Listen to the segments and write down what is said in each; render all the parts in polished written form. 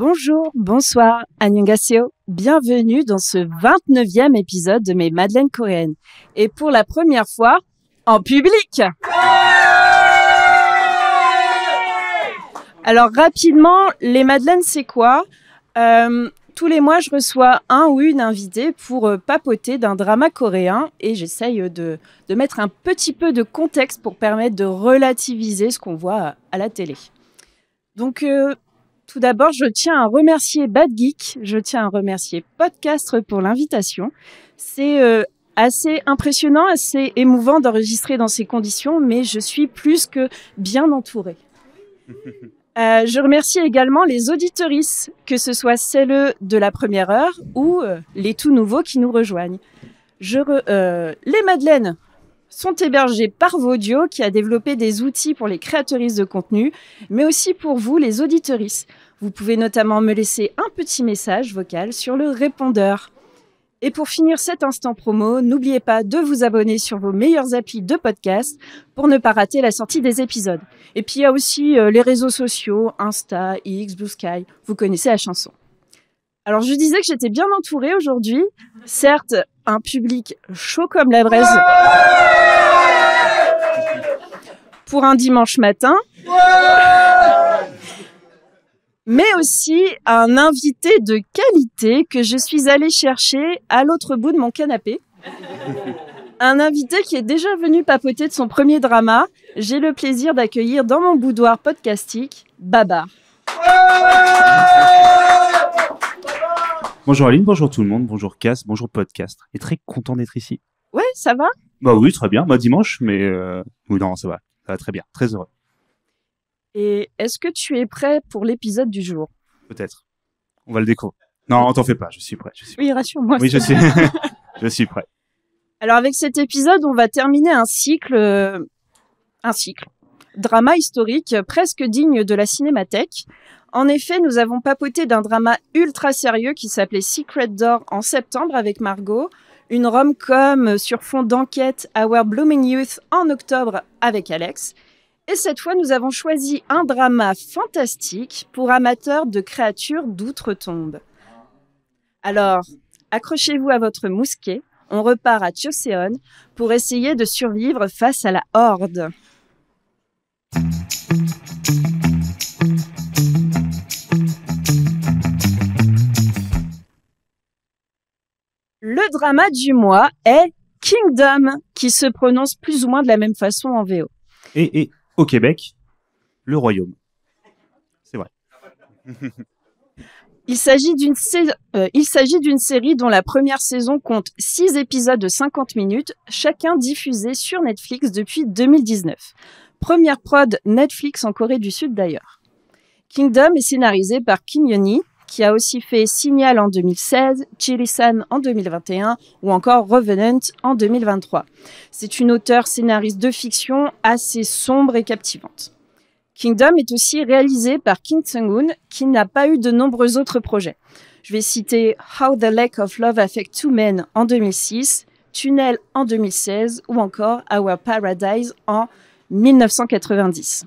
Bonjour, bonsoir, annyeonghaseyo. Bienvenue dans ce 29e épisode de mes Madeleines coréennes. Et pour la première fois, en public. Alors rapidement, les Madeleines, c'est quoi ? Tous les mois, je reçois un ou une invitée pour papoter d'un drama coréen et j'essaye de mettre un petit peu de contexte pour permettre de relativiser ce qu'on voit à la télé. Donc, tout d'abord, je tiens à remercier Bad Geek, je tiens à remercier Podcast pour l'invitation. C'est assez impressionnant, assez émouvant d'enregistrer dans ces conditions, mais je suis plus que bien entourée. Je remercie également les auditrices, que ce soit celles de la première heure ou les tout nouveaux qui nous rejoignent. Les Madeleines sont hébergées par Vodio, qui a développé des outils pour les créatrices de contenu, mais aussi pour vous, les auditrices. Vous pouvez notamment me laisser un petit message vocal sur le répondeur. Et pour finir cet instant promo, n'oubliez pas de vous abonner sur vos meilleures applis de podcast pour ne pas rater la sortie des épisodes. Et puis il y a aussi les réseaux sociaux, Insta, X, Blue Sky, vous connaissez la chanson. Alors je disais que j'étais bien entourée aujourd'hui, certes un public chaud comme la braise pour un dimanche matin, mais aussi un invité de qualité que je suis allée chercher à l'autre bout de mon canapé. Un invité qui est déjà venu papoter de son premier drama. J'ai le plaisir d'accueillir dans mon boudoir podcastique, Babar. Bonjour Aline, bonjour tout le monde, bonjour Cass, bonjour Podcast. Et très content d'être ici. Ouais, ça va ? Bah oui, très bien. Bah dimanche, mais oui, non, ça va très bien, très heureux. Et est-ce que tu es prêt pour l'épisode du jour ? Peut-être. On va le découvrir. Non, t'en fais pas, je suis prêt. Oui, rassure-moi. Oui, je suis prêt. Alors avec cet épisode, on va terminer un cycle, drama historique presque digne de la cinémathèque. En effet, nous avons papoté d'un drama ultra sérieux qui s'appelait Secret Door en septembre avec Margot, une rom-com sur fond d'enquête Our Blooming Youth en octobre avec Alex. Et cette fois, nous avons choisi un drama fantastique pour amateurs de créatures d'outre-tombe. Alors, accrochez-vous à votre mousquet, on repart à Choseon pour essayer de survivre face à la horde. Le drama du mois est Kingdom, qui se prononce plus ou moins de la même façon en VO. Et au Québec, le royaume. C'est vrai. Il s'agit d'une série dont la première saison compte 6 épisodes de 50 minutes, chacun diffusé sur Netflix depuis 2019. Première prod Netflix en Corée du Sud d'ailleurs. Kingdom est scénarisé par Kim Yeon-hee, qui a aussi fait Signal en 2016, Chiri-san en 2021 ou encore Revenant en 2023. C'est une auteure scénariste de fiction assez sombre et captivante. Kingdom est aussi réalisé par Kim Sung-hoon, qui n'a pas eu de nombreux autres projets. Je vais citer How the Lack of Love Affects Two Men en 2006, Tunnel en 2016 ou encore Our Paradise en 1990.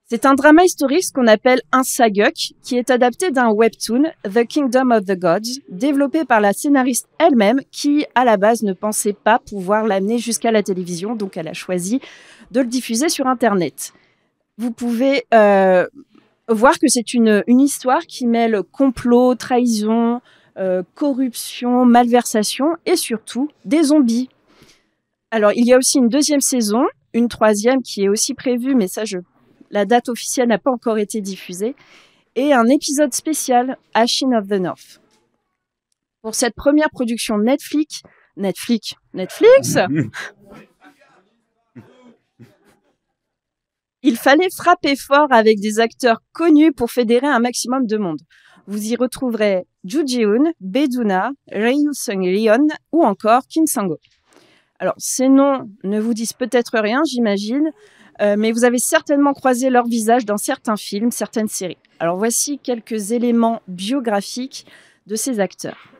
C'est un drama historique qu'on appelle un saguk, qui est adapté d'un webtoon, The Kingdom of the Gods, développé par la scénariste elle-même, qui, à la base, ne pensait pas pouvoir l'amener jusqu'à la télévision, donc elle a choisi de le diffuser sur Internet. Vous pouvez voir que c'est une histoire qui mêle complot, trahison, corruption, malversation et surtout des zombies. Alors, il y a aussi une deuxième saison, une troisième qui est aussi prévue, mais ça, la date officielle n'a pas encore été diffusée, et un épisode spécial, Ashin of the North. Pour cette première production Netflix il fallait frapper fort avec des acteurs connus pour fédérer un maximum de monde. Vous y retrouverez Joo Ji-hoon, Bae Do-na, Ryu Seung-ryun ou encore Kim Sang-ho. Alors, ces noms ne vous disent peut-être rien, j'imagine, mais vous avez certainement croisé leur visage dans certains films, certaines séries. Alors, voici quelques éléments biographiques de ces acteurs.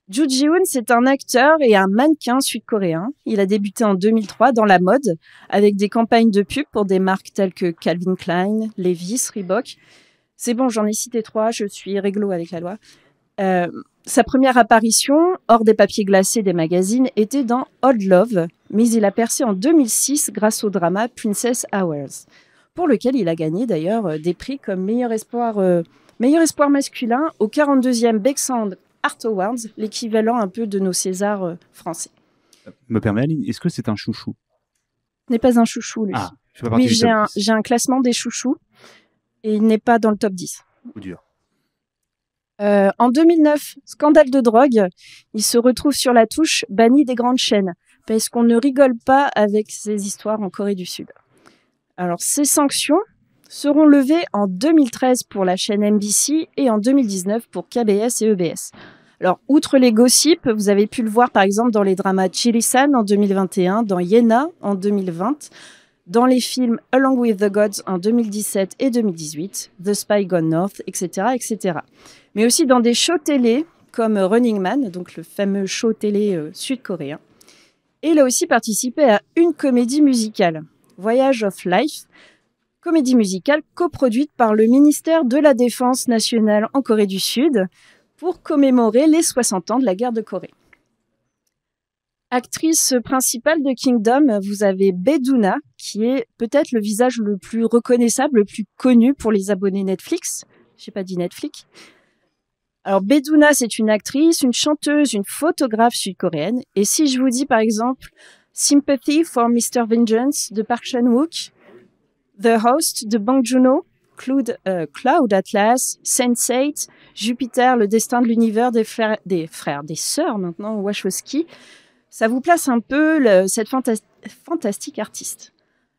Joo Ji-hoon, c'est un acteur et un mannequin sud-coréen. Il a débuté en 2003 dans la mode, avec des campagnes de pub pour des marques telles que Calvin Klein, Levi's, Reebok. C'est bon, j'en ai cité 3, je suis réglo avec la loi. Sa première apparition, hors des papiers glacés des magazines, était dans Odd Love, mais il a percé en 2006 grâce au drama Princess Hours, pour lequel il a gagné d'ailleurs des prix comme meilleur espoir masculin au 42e Bexand Art Awards, l'équivalent un peu de nos Césars français. Me permet, Aline, est-ce que c'est un chouchou? Ce n'est pas un chouchou, lui. Ah, je fais partie Oui, du top 10. j'ai un classement des chouchous et il n'est pas dans le top 10. Coup dur. En 2009, scandale de drogue, il se retrouve sur la touche, banni des grandes chaînes, parce qu'on ne rigole pas avec ces histoires en Corée du Sud. Alors, ces sanctions seront levées en 2013 pour la chaîne MBC et en 2019 pour KBS et EBS. Alors, outre les gossips, vous avez pu le voir par exemple dans les dramas Chiri-san en 2021, dans Yena en 2020, dans les films Along with the Gods en 2017 et 2018, The Spy Gone North, etc., etc. Mais aussi dans des shows télé comme Running Man, donc le fameux show télé sud-coréen. Et il a aussi participé à une comédie musicale, Voyage of Life, comédie musicale coproduite par le ministère de la Défense nationale en Corée du Sud pour commémorer les 60 ans de la guerre de Corée. Actrice principale de Kingdom, vous avez Bae Doona, qui est peut-être le visage le plus reconnaissable, le plus connu pour les abonnés Netflix. J'ai pas dit Netflix. Alors, Bae Doona, c'est une actrice, une chanteuse, une photographe sud-coréenne. Et si je vous dis, par exemple, Sympathy for Mr. Vengeance de Park Chan-wook, The Host de Bong Joon-ho, Cloud Atlas, Sense8, Jupiter, le destin de l'univers des sœurs maintenant, Wachowski, ça vous place un peu cette fantastique artiste.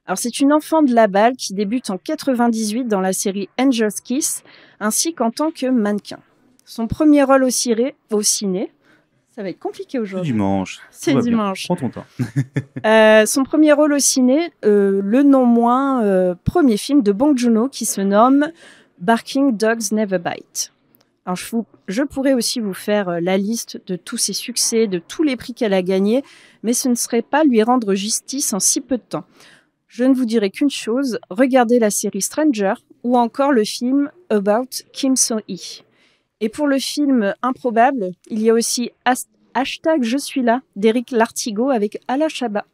Alors, c'est une enfant de la balle qui débute en 98 dans la série Angel's Kiss, ainsi qu'en tant que mannequin. Son premier rôle au ciné, ça va être compliqué aujourd'hui. C'est dimanche. C'est dimanche. Prends ton temps. Son premier rôle au ciné, le non moins premier film de Bong Joon-ho qui se nomme Barking Dogs Never Bite. Alors, je pourrais aussi vous faire la liste de tous ses succès, de tous les prix qu'elle a gagnés, mais ce ne serait pas lui rendre justice en si peu de temps. Je ne vous dirai qu'une chose, regardez la série Stranger ou encore le film About Kim So-hee. Et pour le film Improbable, il y a aussi Hashtag Je suis là d'Éric Lartigot avec Ala Shaba.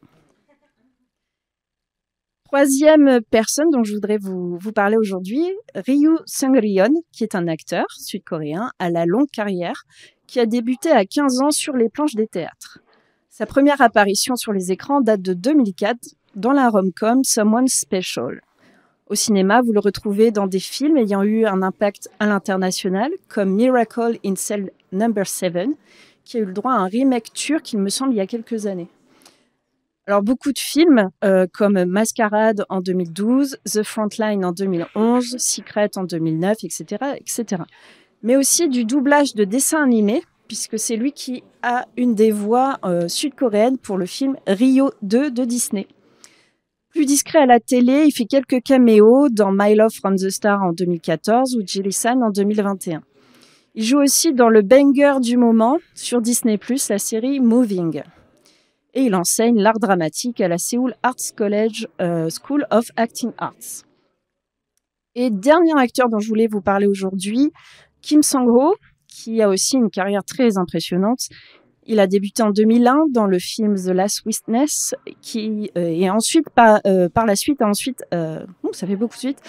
Troisième personne dont je voudrais vous parler aujourd'hui, Ryu Seung-ryeon, qui est un acteur sud-coréen à la longue carrière, qui a débuté à 15 ans sur les planches des théâtres. Sa première apparition sur les écrans date de 2004 dans la rom-com Someone Special. Au cinéma, vous le retrouvez dans des films ayant eu un impact à l'international, comme Miracle in Cell No. 7, qui a eu le droit à un remake turc, il me semble, il y a quelques années. Alors, beaucoup de films, comme Masquerade en 2012, The Frontline en 2011, Secret en 2009, etc., etc. Mais aussi du doublage de dessins animés, puisque c'est lui qui a une des voix sud-coréennes pour le film Rio 2 de Disney. Plus discret à la télé, il fait quelques caméos dans My Love from the Star en 2014 ou Jilly-san en 2021. Il joue aussi dans le banger du moment sur Disney+, la série Moving. Et il enseigne l'art dramatique à la Seoul Arts College School of Acting Arts. Et dernier acteur dont je voulais vous parler aujourd'hui, Kim Sang-ho, qui a aussi une carrière très impressionnante. Il a débuté en 2001 dans le film The Last Witness, et ensuite, ça fait beaucoup de suite,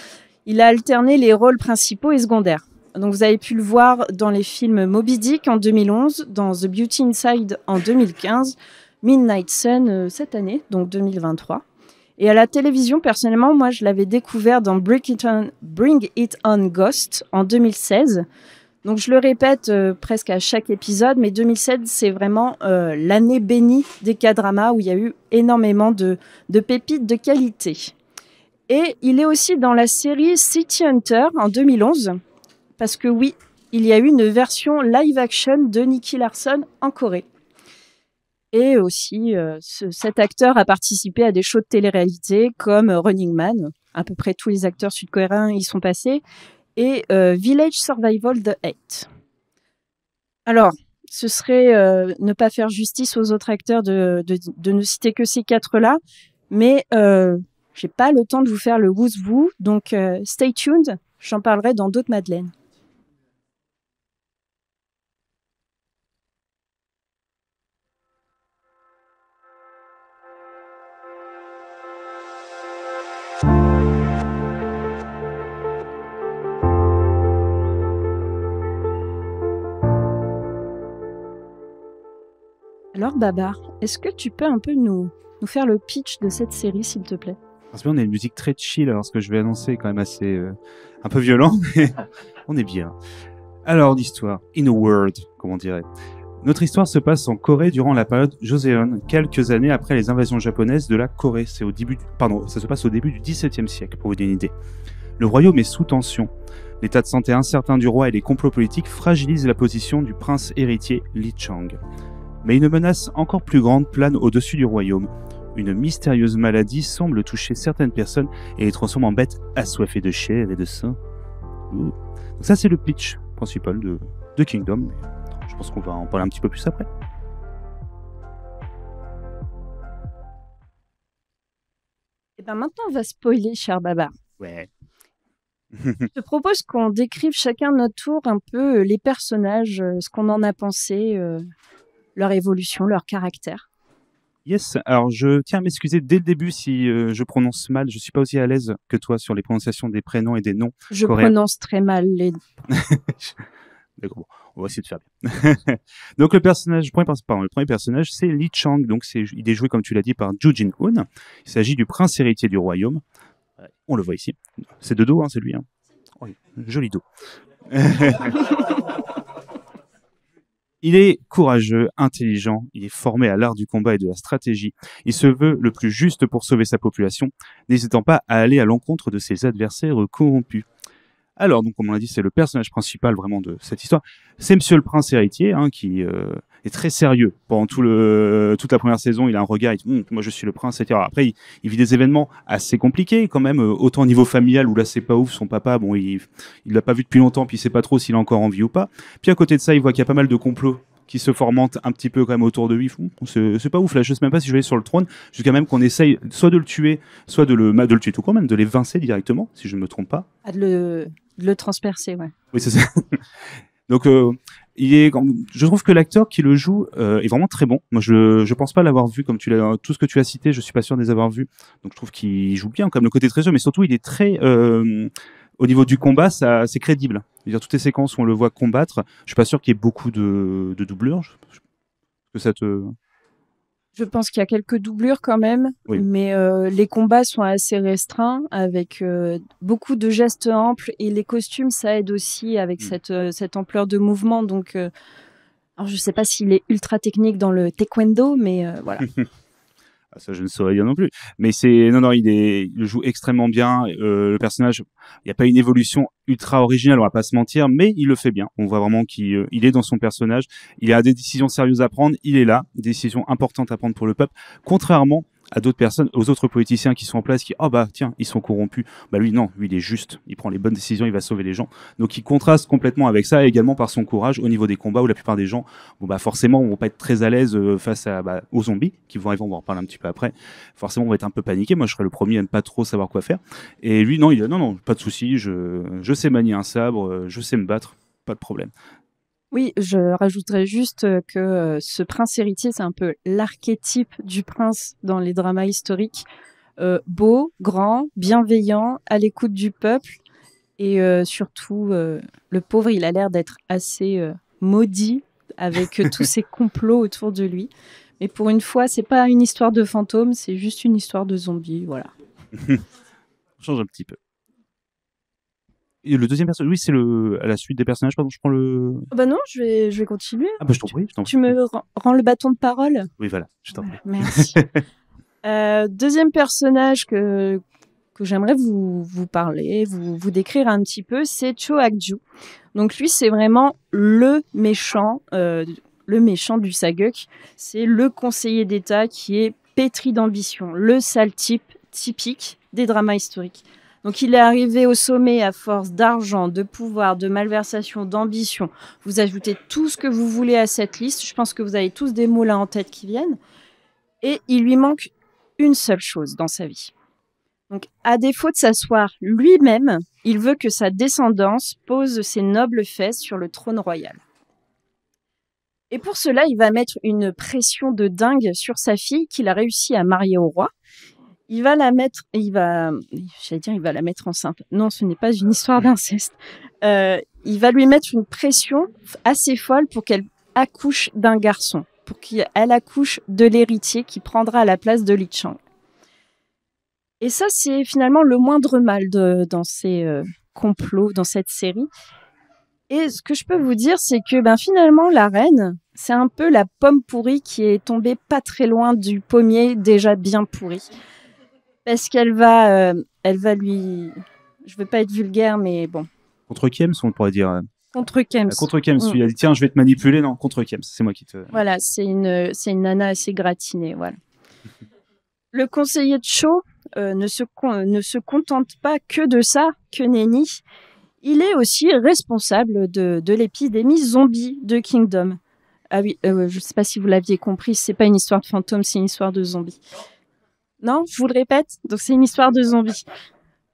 il a alterné les rôles principaux et secondaires. Donc vous avez pu le voir dans les films Moby Dick en 2011, dans The Beauty Inside en 2015, Midnight Sun cette année, donc 2023. Et à la télévision, personnellement, moi je l'avais découvert dans Bring It On Ghost en 2016. Donc je le répète presque à chaque épisode, mais 2016, c'est vraiment l'année bénie des K-dramas où il y a eu énormément de pépites de qualité. Et il est aussi dans la série City Hunter en 2011, parce que oui, il y a eu une version live-action de Nicky Larson en Corée. Et aussi, cet acteur a participé à des shows de télé-réalité comme Running Man. À peu près tous les acteurs sud-coréens y sont passés. Et Village Survival The 8. Alors, ce serait ne pas faire justice aux autres acteurs de ne citer que ces quatre-là, mais j'ai pas le temps de vous faire le who's who, donc stay tuned, J'en parlerai dans d'autres Madeleines. Alors Babar, est-ce que tu peux un peu nous faire le pitch de cette série, s'il te plaît? Parce que on a une musique très chill, alors ce que je vais annoncer est quand même assez un peu violent, mais on est bien. Alors l'histoire, in a word, comme on dirait. Notre histoire se passe en Corée durant la période Joseon, quelques années après les invasions japonaises de la Corée. Ça se passe au début du XVIIe siècle, pour vous donner une idée. Le royaume est sous tension. L'état de santé incertain du roi et les complots politiques fragilisent la position du prince héritier Lee Chang. Mais une menace encore plus grande plane au-dessus du royaume. Une mystérieuse maladie semble toucher certaines personnes et les transforme en bêtes assoiffées de chair et de sang. Donc ça, c'est le pitch principal de Kingdom. Je pense qu'on va en parler un petit peu plus après. Et bien maintenant, on va spoiler, cher Babar. Ouais. Je te propose qu'on décrive chacun de notre tour un peu les personnages, ce qu'on en a pensé, leur évolution, leur caractère. Yes, alors je tiens à m'excuser dès le début si je prononce mal. Je suis pas aussi à l'aise que toi sur les prononciations des prénoms et des noms. Je coréens. prononce très mal les... D'accord, bon, on va essayer de faire bien. Donc le premier personnage, c'est Lee Chang. Donc il est joué, comme tu l'as dit, par Joo Jin-hoon. Il s'agit du prince héritier du royaume. On le voit ici. C'est de dos, hein, c'est lui. Hein. Oh, joli dos. Il est courageux, intelligent, il est formé à l'art du combat et de la stratégie. Il se veut le plus juste pour sauver sa population, n'hésitant pas à aller à l'encontre de ses adversaires corrompus. Alors, donc, comme on l'a dit, c'est le personnage principal vraiment de cette histoire. C'est Monsieur le Prince héritier, hein, qui est très sérieux. Pendant toute la première saison, il a un regard, il dit moi je suis le prince, etc. Après, il vit des événements assez compliqués quand même, autant au niveau familial où là c'est pas ouf, son papa, bon, il l'a pas vu depuis longtemps, puis il sait pas trop s'il a encore en vie ou pas. Puis à côté de ça, il voit qu'il y a pas mal de complots qui se formentent un petit peu quand même autour de lui. C'est pas ouf là, je sais même pas si je vais aller sur le trône, jusqu'à même qu'on essaye soit de le tuer, soit de le tuer tout quand même, de l'évincer directement, si je ne me trompe pas. Ah, de le transpercer, ouais. Oui, c'est ça. Donc, je trouve que l'acteur qui le joue est vraiment très bon. Moi, je pense pas l'avoir vu, comme tout ce que tu as cité, je suis pas sûr de les avoir vus. Donc, je trouve qu'il joue bien, comme le côté très mais surtout, il est très, au niveau du combat, c'est crédible. C'est-à-dire, toutes les séquences où on le voit combattre, je suis pas sûr qu'il y ait beaucoup de doublures. Que ça te... Je pense qu'il y a quelques doublures quand même, oui. Mais les combats sont assez restreints avec beaucoup de gestes amples et les costumes, ça aide aussi avec cette ampleur de mouvement. Donc, alors je sais pas s'il est ultra technique dans le taekwondo, mais voilà. Ça, je ne saurais dire non plus. Mais il le joue extrêmement bien. Le personnage, il n'y a pas une évolution ultra originale, on va pas se mentir, mais il le fait bien. On voit vraiment qu'il est dans son personnage. Il a des décisions sérieuses à prendre. Il est là, des décisions importantes à prendre pour le peuple. Contrairement à d'autres personnes, aux autres politiciens qui sont en place, qui, tiens, ils sont corrompus. Bah lui, non, lui, il est juste. Il prend les bonnes décisions, il va sauver les gens. Donc, il contraste complètement avec ça, et également par son courage au niveau des combats où la plupart des gens, forcément, vont pas être très à l'aise face aux zombies, qui vont arriver, on va en reparler un petit peu après. Forcément, on va être un peu paniqué. Moi, je serais le premier à ne pas trop savoir quoi faire. Et lui, non, non, pas de souci. Je sais manier un sabre, je sais me battre, pas de problème. Oui, je rajouterais juste que ce prince héritier, c'est un peu l'archétype du prince dans les dramas historiques. Beau, grand, bienveillant, à l'écoute du peuple. Et surtout, le pauvre, il a l'air d'être assez maudit avec tous ces complots autour de lui. Mais pour une fois, c'est pas une histoire de fantôme, c'est juste une histoire de zombies, voilà. On change un petit peu. Et le deuxième personnage, oui, c'est à la suite des personnages, pardon, je prends le... Bah non, je vais continuer. Ah bah je t'en prie. Tu me rends le bâton de parole? Oui, voilà, je t'en prie. Merci. Deuxième personnage que j'aimerais vous parler, vous décrire un petit peu, c'est Cho Ak-ju. Donc lui, c'est vraiment le méchant du Sageuk. C'est le conseiller d'État qui est pétri d'ambition, le sale type typique des dramas historiques. Donc il est arrivé au sommet à force d'argent, de pouvoir, de malversation, d'ambition. Vous ajoutez tout ce que vous voulez à cette liste. Je pense que vous avez tous des mots là en tête qui viennent. Et il lui manque une seule chose dans sa vie. Donc, à défaut de s'asseoir lui-même, il veut que sa descendance pose ses nobles fesses sur le trône royal. Et pour cela, il va mettre une pression de dingue sur sa fille qu'il a réussi à marier au roi. Il va la mettre enceinte. Non, ce n'est pas une histoire d'inceste. Il va lui mettre une pression assez folle pour qu'elle accouche d'un garçon, pour qu'elle accouche de l'héritier qui prendra la place de Li Chang. Et ça, c'est finalement le moindre mal dans ces complots, dans cette série. Et ce que je peux vous dire, c'est que finalement, la reine, c'est un peu la pomme pourrie qui est tombée pas très loin du pommier déjà bien pourri. Parce qu'elle va lui... Je veux pas être vulgaire, mais bon. Contre Kems, on pourrait dire. Contre Kems. Contre Kems, il a dit tiens, je vais te manipuler. Non, contre Kems, c'est moi qui te... Voilà, c'est une nana assez gratinée, voilà. Le conseiller de Cho ne se contente pas que de ça, que nenni. Il est aussi responsable de l'épidémie zombie de Kingdom. Ah oui, je ne sais pas si vous l'aviez compris, c'est pas une histoire de fantôme, c'est une histoire de zombies. Non, je vous le répète, donc c'est une histoire de zombies.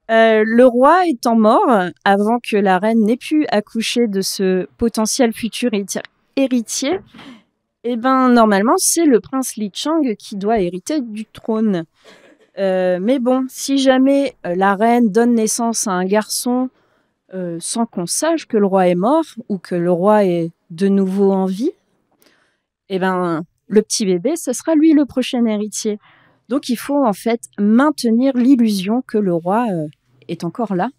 Le roi étant mort, avant que la reine n'ait pu accoucher de ce potentiel futur héritier, normalement, c'est le prince Li Chang qui doit hériter du trône. Mais bon, si jamais la reine donne naissance à un garçon sans qu'on sache que le roi est mort ou que le roi est de nouveau en vie, le petit bébé, ce sera lui le prochain héritier. Donc, il faut en fait maintenir l'illusion que le roi est encore là.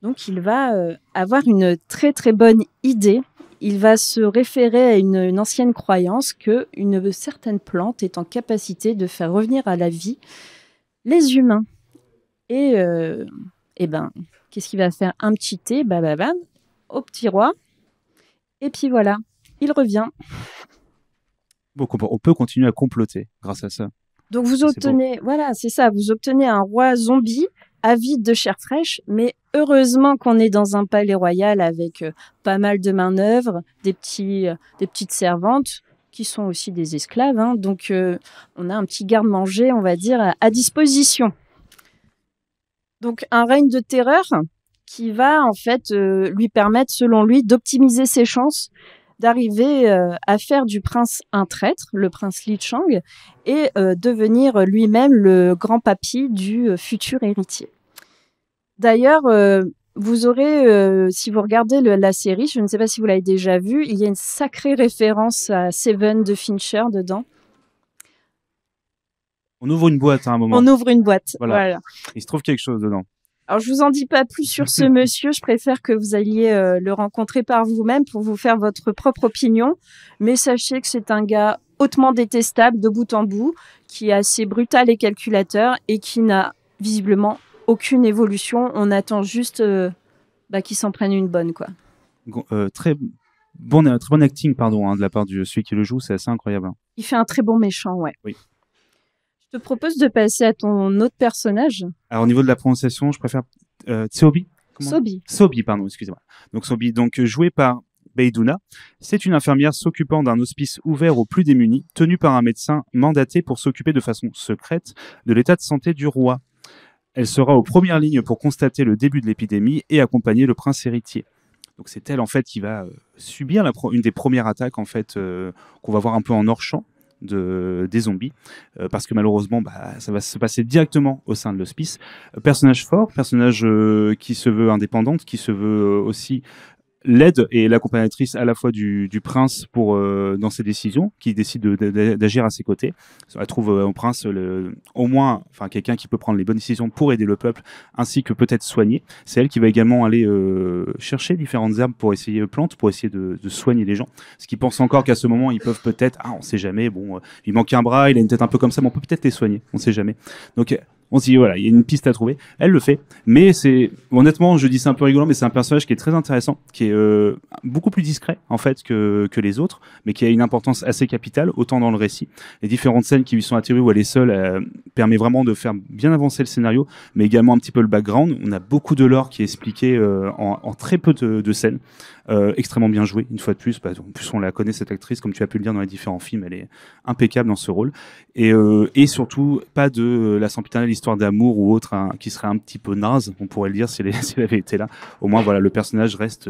Donc, il va avoir une très très bonne idée. Il va se référer à une ancienne croyance qu'une certaine plante est en capacité de faire revenir à la vie les humains. Et qu'est-ce qu'il va faire? Un petit thé, au petit roi. Et puis voilà, il revient. Bon, on peut continuer à comploter grâce à ça. Donc vous obtenez, voilà, c'est ça, vous obtenez un roi zombie avide de chair fraîche, mais heureusement qu'on est dans un palais royal avec pas mal de main-d'œuvre, des petites servantes qui sont aussi des esclaves, hein, donc on a un petit garde-manger, on va dire, à disposition. Donc un règne de terreur qui va en fait lui permettre, selon lui, d'optimiser ses chances d'arriver à faire du prince un traître, le prince Li Chang, et devenir lui-même le grand papy du futur héritier. D'ailleurs, vous aurez, si vous regardez la série, je ne sais pas si vous l'avez déjà vue, il y a une sacrée référence à Seven de Fincher dedans. On ouvre une boîte à un moment. On ouvre une boîte, voilà. Il se trouve quelque chose dedans. Alors, je vous en dis pas plus sur ce monsieur. Je préfère que vous alliez le rencontrer par vous-même pour vous faire votre propre opinion. Mais sachez que c'est un gars hautement détestable de bout en bout, qui est assez brutal et calculateur et qui n'a visiblement aucune évolution. On attend juste qu'il s'en prenne une bonne, quoi. Très bon acting, de la part de celui qui le joue. C'est assez incroyable. Hein. Il fait un très bon méchant, ouais. Oui. Je te propose de passer à ton autre personnage. Alors, au niveau de la prononciation, je préfère Sobi. Sobi, pardon, excusez-moi. Donc, Sobi, joué par Beidouna, c'est une infirmière s'occupant d'un hospice ouvert aux plus démunis, tenu par un médecin mandaté pour s'occuper de façon secrète de l'état de santé du roi. Elle sera aux premières lignes pour constater le début de l'épidémie et accompagner le prince héritier. Donc, c'est elle, en fait, qui va subir une des premières attaques, en fait, qu'on va voir un peu en hors-champ des zombies, parce que malheureusement ça va se passer directement au sein de l'hospice. Personnage fort, personnage qui se veut indépendante, qui se veut aussi l'aide et l'accompagnatrice à la fois du prince dans ses décisions, qui décide d'agir à ses côtés. Elle trouve au prince au moins quelqu'un qui peut prendre les bonnes décisions pour aider le peuple, ainsi que peut-être soigner. C'est elle qui va également aller chercher différentes herbes pour essayer de soigner les gens. Ce qui pense encore qu'à ce moment, ils peuvent peut-être, on sait jamais, il manque un bras, il a une tête un peu comme ça, mais on peut peut-être les soigner, on sait jamais. Donc on se dit, voilà, il y a une piste à trouver. Elle le fait. Mais honnêtement, je dis c'est un peu rigolant, mais c'est un personnage qui est très intéressant, qui est beaucoup plus discret, en fait, que les autres, mais qui a une importance assez capitale, autant dans le récit. Les différentes scènes qui lui sont attribuées où elle est seule, permet vraiment de faire bien avancer le scénario, mais également un petit peu le background. On a beaucoup de lore qui est expliqué en très peu de scènes. extrêmement bien jouée, une fois de plus. En plus, on la connaît, cette actrice, comme tu as pu le dire dans les différents films, elle est impeccable dans ce rôle. Et surtout, pas de la sempiternelle histoire d'amour ou autre, hein, qui serait un petit peu naze, on pourrait le dire si elle avait été là. Au moins, voilà, le personnage reste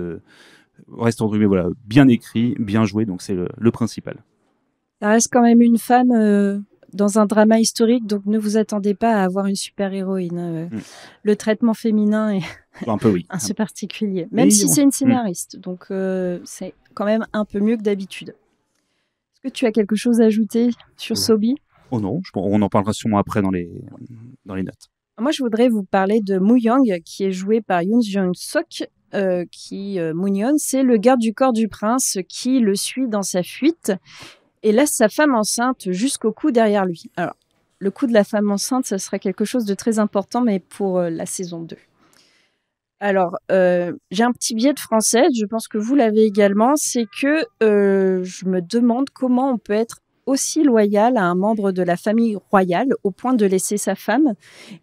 entre guillemets, voilà, bien écrit, bien joué, donc c'est le principal. Ça reste quand même une femme dans un drama historique, donc ne vous attendez pas à avoir une super-héroïne. Le traitement féminin est un peu, oui. assez particulier, même si c'est une scénariste, donc c'est quand même un peu mieux que d'habitude. Est-ce que tu as quelque chose à ajouter sur Sobi ? Oh non, on en parlera sûrement après dans les notes. Moi, je voudrais vous parler de Moo-young, qui est joué par Yoon Jung-sok, Moo-young, c'est le garde du corps du prince qui le suit dans sa fuite et laisse sa femme enceinte jusqu'au cou derrière lui. Alors, le coup de la femme enceinte, ça serait quelque chose de très important, mais pour la saison 2. Alors, j'ai un petit biais de français, je pense que vous l'avez également, c'est que je me demande comment on peut être aussi loyal à un membre de la famille royale au point de laisser sa femme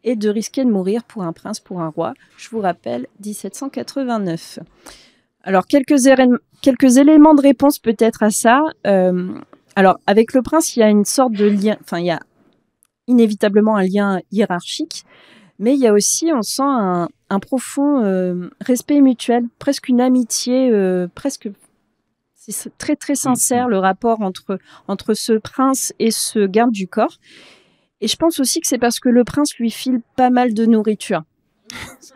et de risquer de mourir pour un prince, pour un roi. Je vous rappelle, 1789. Alors, quelques éléments de réponse peut-être à ça. Alors, avec le prince, il y a une sorte de lien, enfin, il y a inévitablement un lien hiérarchique, mais il y a aussi, on sent un profond respect mutuel, presque une amitié, c'est très très sincère le rapport entre ce prince et ce garde du corps. Et je pense aussi que c'est parce que le prince lui file pas mal de nourriture.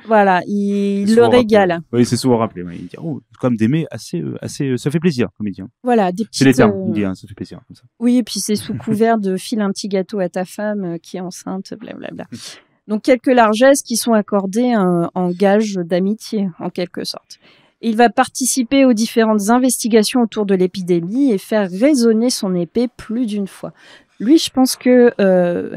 Voilà, il le régale. Rappelé. Oui, c'est souvent rappelé. Ouais. Il dit, comme d'aimer assez, ça fait plaisir, comme il dit. Voilà, des petites. C'est les termes, il dit, ça fait plaisir. Comme ça. Oui, et puis c'est sous couvert de file un petit gâteau à ta femme qui est enceinte, blablabla. Donc quelques largesses qui sont accordées en gage d'amitié, en quelque sorte. Il va participer aux différentes investigations autour de l'épidémie et faire résonner son épée plus d'une fois. Lui, je pense que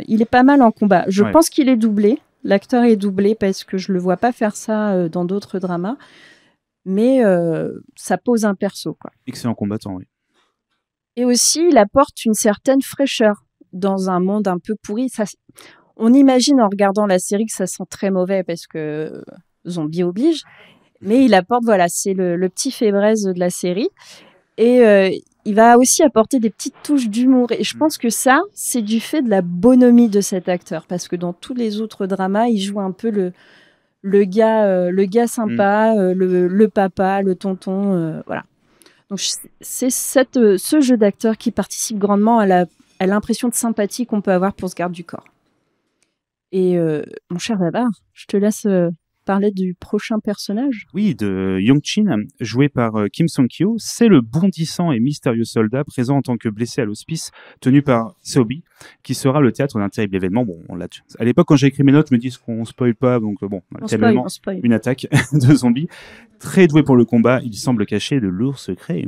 il est pas mal en combat. Je pense qu'il est doublé. L'acteur est doublé parce que je le vois pas faire ça dans d'autres dramas. Mais ça pose un perso, quoi. Excellent combattant, oui. Et aussi, il apporte une certaine fraîcheur dans un monde un peu pourri. Ça, on imagine en regardant la série que ça sent très mauvais parce que zombie oblige. Mais il apporte, voilà, c'est le petit fait braise de la série. Et il va aussi apporter des petites touches d'humour. Et je pense que ça, c'est du fait de la bonhomie de cet acteur. Parce que dans tous les autres dramas, il joue un peu le gars sympa, le papa, le tonton, voilà. Donc c'est ce jeu d'acteur qui participe grandement à l'impression de sympathie qu'on peut avoir pour ce garde du corps. Et mon cher Babar, je te laisse parler du prochain personnage. Oui, de Young-chin, joué par Kim Song-kyo. C'est le bondissant et mystérieux soldat présent en tant que blessé à l'hospice, tenu par Sobi, qui sera le théâtre d'un terrible événement. Bon, à l'époque, quand j'ai écrit mes notes, je me dis qu'on spoil pas, donc bon, on spoil. Une attaque de zombies. Très doué pour le combat, il semble cacher de lourds secrets.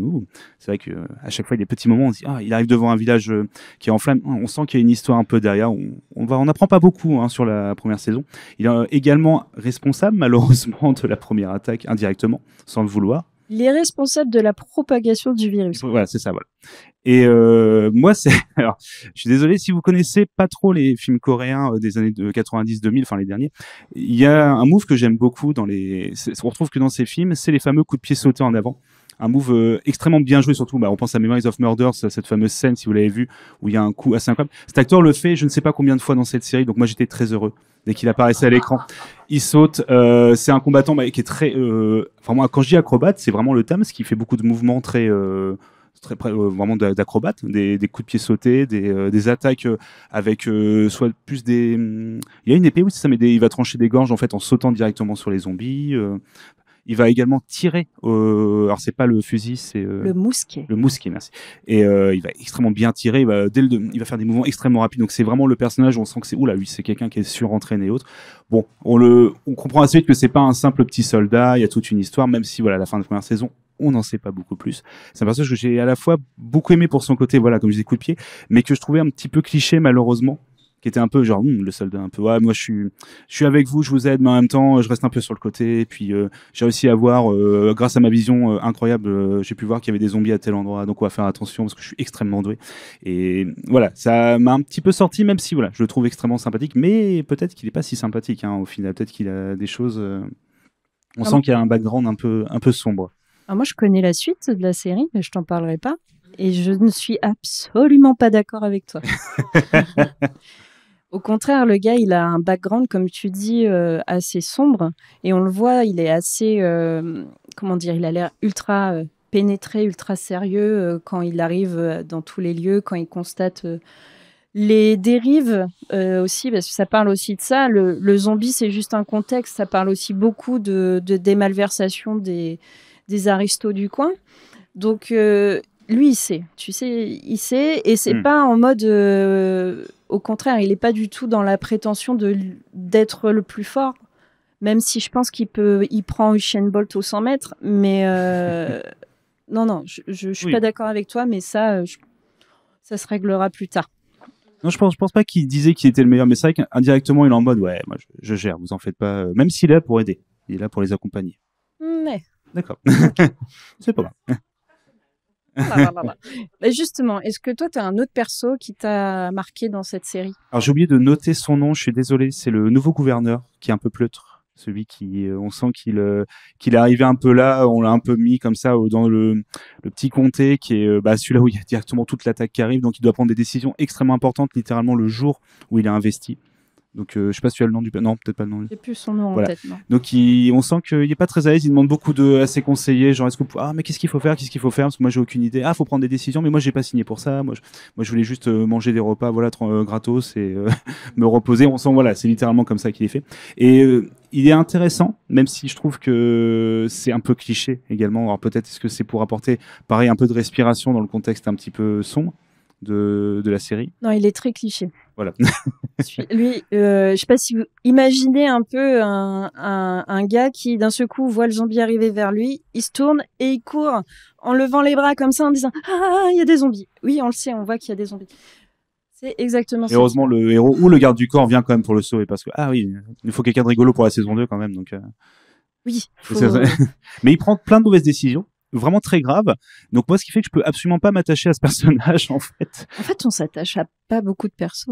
C'est vrai que à chaque fois, il y a des petits moments, on se dit, il arrive devant un village qui est en flammes. On sent qu'il y a une histoire un peu derrière. On n'apprend pas beaucoup sur la première saison. Il est également responsable, malheureusement, de la première attaque indirectement, sans le vouloir. Il est responsable de la propagation du virus. Voilà, c'est ça, voilà. Et moi, alors, je suis désolé si vous connaissez pas trop les films coréens des années 90-2000, enfin les derniers. Il y a un move que j'aime beaucoup on retrouve que dans ces films, c'est les fameux coups de pied sautés en avant. Un move extrêmement bien joué, surtout, on pense à Memories of Murder, cette fameuse scène, si vous l'avez vu, où il y a un coup assez incroyable. Cet acteur le fait, je ne sais pas combien de fois dans cette série, donc moi j'étais très heureux dès qu'il apparaissait à l'écran. Il saute, c'est un combattant qui est très... Enfin moi, quand je dis acrobate, c'est vraiment le terme, parce qu'il fait beaucoup de mouvements très vraiment d'acrobate, des coups de pied sautés, des attaques avec soit plus des... Il y a une épée, oui, c'est ça, mais il va trancher des gorges en fait en sautant directement sur les zombies. Il va également tirer. Alors c'est pas le fusil, c'est le mousquet. Le mousquet, merci. Et il va extrêmement bien tirer. Il va faire des mouvements extrêmement rapides. Donc c'est vraiment le personnage. On sent que c'est quelqu'un qui est surentraîné et autres. Bon, on comprend assez vite que c'est pas un simple petit soldat. Il y a toute une histoire. Même si à la fin de la première saison, on n'en sait pas beaucoup plus. C'est un personnage que j'ai à la fois beaucoup aimé pour son côté, voilà, comme je disais, coup de pied, mais que je trouvais un petit peu cliché malheureusement. Qui était un peu genre le soldat un peu moi je suis avec vous, je vous aide, mais en même temps je reste un peu sur le côté. Et puis j'ai réussi à voir grâce à ma vision incroyable, j'ai pu voir qu'il y avait des zombies à tel endroit, donc on va faire attention parce que je suis extrêmement doué. Et voilà, ça m'a un petit peu sorti, même si voilà, je le trouve extrêmement sympathique, mais peut-être qu'il est pas si sympathique au final, peut-être qu'il a des choses on sent qu'il y a un background un peu sombre. Ah, moi, je connais la suite de la série, mais je t'en parlerai pas. Et je ne suis absolument pas d'accord avec toi. Au contraire, le gars, il a un background, comme tu dis, assez sombre. Et on le voit, il est assez... comment dire, il a l'air ultra pénétré, ultra sérieux quand il arrive dans tous les lieux, quand il constate les dérives aussi, parce que ça parle aussi de ça. Le zombie, c'est juste un contexte. Ça parle aussi beaucoup des malversations des aristos du coin. Donc, lui, il sait. Tu sais, il sait. Et c'est pas en mode... au contraire, il n'est pas du tout dans la prétention d'être le plus fort. Même si je pense il prend Usain Bolt au 100 mètres. Mais non, je suis pas d'accord avec toi. Mais ça se réglera plus tard. Non, je pense pas qu'il disait qu'il était le meilleur, mais c'est vrai qu'indirectement, il est en mode, ouais, moi, je gère, vous en faites pas. Même s'il est là pour aider. Il est là pour les accompagner. Mais... D'accord. C'est pas grave. Mais justement, est-ce que toi, tu as un autre perso qui t'a marqué dans cette série? Alors, j'ai oublié de noter son nom, je suis désolé. C'est le nouveau gouverneur qui est un peu pleutre. Celui qui, on sent qu'il est arrivé un peu là, on l'a un peu mis comme ça dans le petit comté qui est celui-là où il y a directement toute l'attaque qui arrive, donc il doit prendre des décisions extrêmement importantes, littéralement le jour où il est investi. Donc, je sais pas si tu as le nom du... Non, peut-être pas le nom. J'ai plus son nom en tête, non. Donc, on sent qu'il est pas très à l'aise. Il demande beaucoup à ses conseillers. Genre, mais qu'est-ce qu'il faut faire? Qu'est-ce qu'il faut faire? Parce que moi, j'ai aucune idée. Ah, faut prendre des décisions. Mais moi, j'ai pas signé pour ça. Moi, je voulais juste manger des repas, voilà, gratos et me reposer. On sent, voilà, c'est littéralement comme ça qu'il est fait. Et il est intéressant, même si je trouve que c'est un peu cliché également. Alors, peut-être est-ce que c'est pour apporter, pareil, un peu de respiration dans le contexte un petit peu sombre de la série? Non, il est très cliché. Voilà. Lui, je sais pas si vous imaginez un peu un gars qui d'un seul coup voit le zombie arriver vers lui, il se tourne et il court en levant les bras comme ça en disant il y a des zombies. Oui, on le sait, on voit qu'il y a des zombies. C'est exactement ça. Heureusement, le héros ou le garde du corps vient quand même pour le sauver parce que il faut quelqu'un de rigolo pour la saison 2 quand même. Donc oui. Mais il prend plein de mauvaises décisions. Vraiment très grave. Donc moi, ce qui fait que je peux absolument pas m'attacher à ce personnage, en fait. En fait, on s'attache à pas beaucoup de persos.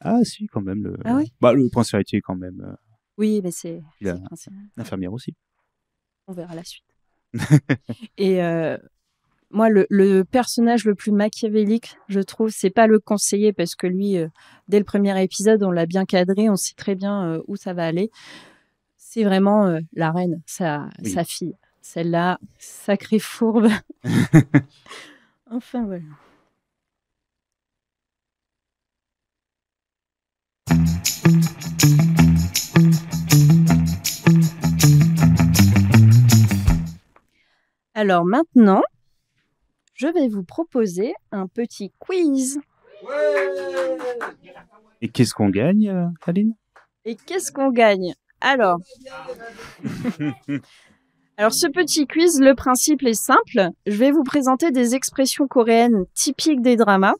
Ah si, quand même. Ah oui. Le prince héritier, quand même. Oui, mais c'est l'infirmière aussi. On verra la suite. Et moi, le personnage le plus machiavélique, je trouve, c'est pas le conseiller parce que lui, dès le premier épisode, on l'a bien cadré, on sait très bien où ça va aller. C'est vraiment la reine, sa fille. Celle-là, sacrée fourbe. Enfin, voilà. Alors maintenant, je vais vous proposer un petit quiz. Et qu'est-ce qu'on gagne, Aline? Et qu'est-ce qu'on gagne? Alors, ce petit quiz, le principe est simple. Je vais vous présenter des expressions coréennes typiques des dramas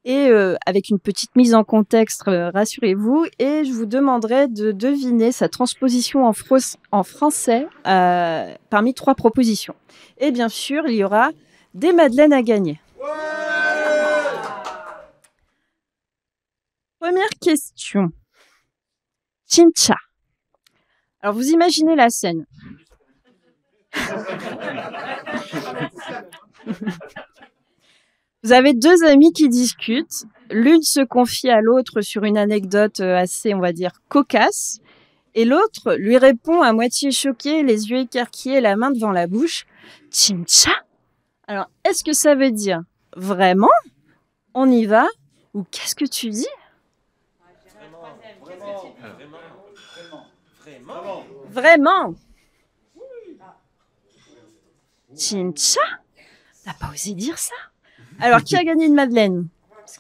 et avec une petite mise en contexte, rassurez-vous, et je vous demanderai de deviner sa transposition en français parmi 3 propositions. Et bien sûr, il y aura des madeleines à gagner. Première question. Chincha. Alors, vous imaginez la scène. Vous avez 2 amis qui discutent. L'une se confie à l'autre sur une anecdote assez, on va dire, cocasse. Et l'autre lui répond à moitié choqué, les yeux écarquillés, la main devant la bouche. Chincha. Alors, est-ce que ça veut dire vraiment? On y va? Ou qu'est-ce que tu dis? Vraiment? Chincha? T'as pas osé dire ça? Alors, qui a gagné une madeleine?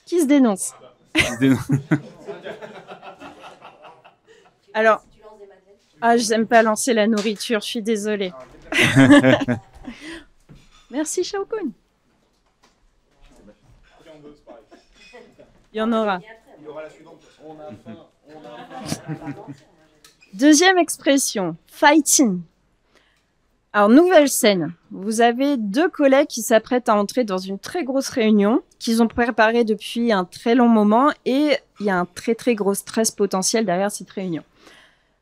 Qui se dénonce? Alors, j'aime pas lancer la nourriture, je suis désolée. Merci, Shao Kun. Il y en aura. Deuxième expression, fighting. Alors, nouvelle scène. Vous avez 2 collègues qui s'apprêtent à entrer dans une très grosse réunion qu'ils ont préparée depuis un très long moment et il y a un très très gros stress potentiel derrière cette réunion.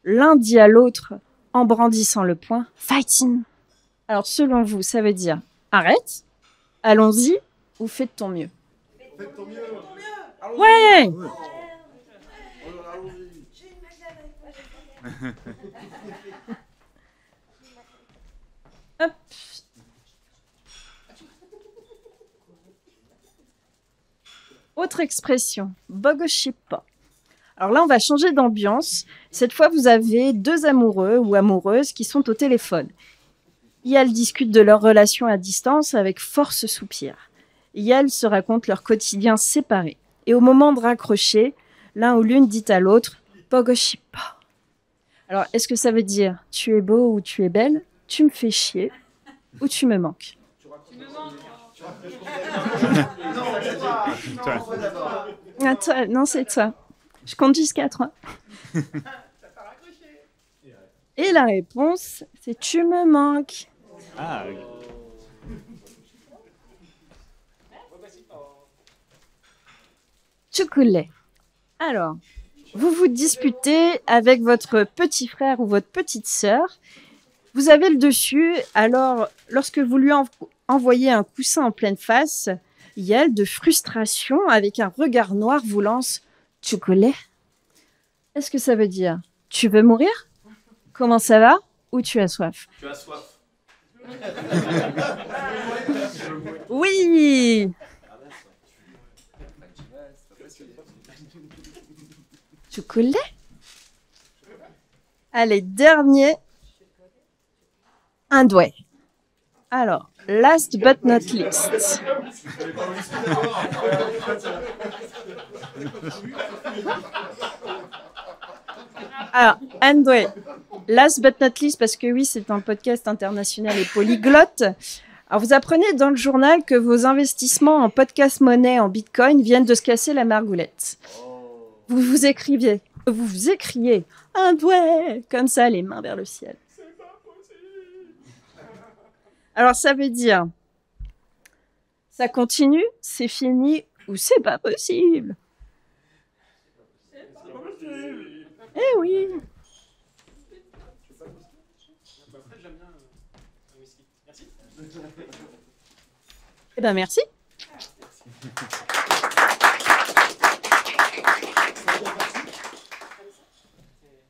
L'un dit à l'autre, en brandissant le poing, fighting. Alors, selon vous, ça veut dire arrête, allons-y ou fais de ton mieux? Faites ton mieux. Ouais! Hop. Autre expression, bogoshipa. Alors là, on va changer d'ambiance. Cette fois, vous avez deux amoureux ou amoureuses qui sont au téléphone. Et elles discutent de leur relation à distance avec force soupir. Et elles se racontent leur quotidien séparé. Et au moment de raccrocher, l'un ou l'une dit à l'autre « Bogoshipa ». Alors, est-ce que ça veut dire « tu es beau » ou « tu es belle »,« tu me fais chier » ou « tu me manques ». Ah, toi, non, c'est toi. Je compte jusqu'à 3. Et la réponse, c'est « tu me manques ». Ah, Chocolat. Alors, vous vous disputez avec votre petit frère ou votre petite sœur. Vous avez le dessus. Alors, lorsque vous lui envoyez un coussin en pleine face, Yael, de frustration, avec un regard noir, vous lance « chocolat ». Est-ce que ça veut dire « tu veux mourir »,« comment ça va » ou « tu as soif ». Tu as soif. Oui. Chocolat. Allez, dernier. Un doigt. Alors, last but not least. Alors, un doigt. Last but not least, parce que oui, c'est un podcast international et polyglotte. Alors, vous apprenez dans le journal que vos investissements en podcast monnaie en bitcoin viennent de se casser la margoulette. Vous écriez un doigt, comme ça, les mains vers le ciel. C'est pas possible. Alors, ça veut dire, ça continue, c'est fini ou c'est pas possible. C'est pas possible. Eh oui. J'aime bien un whisky. Merci. Eh ben, merci.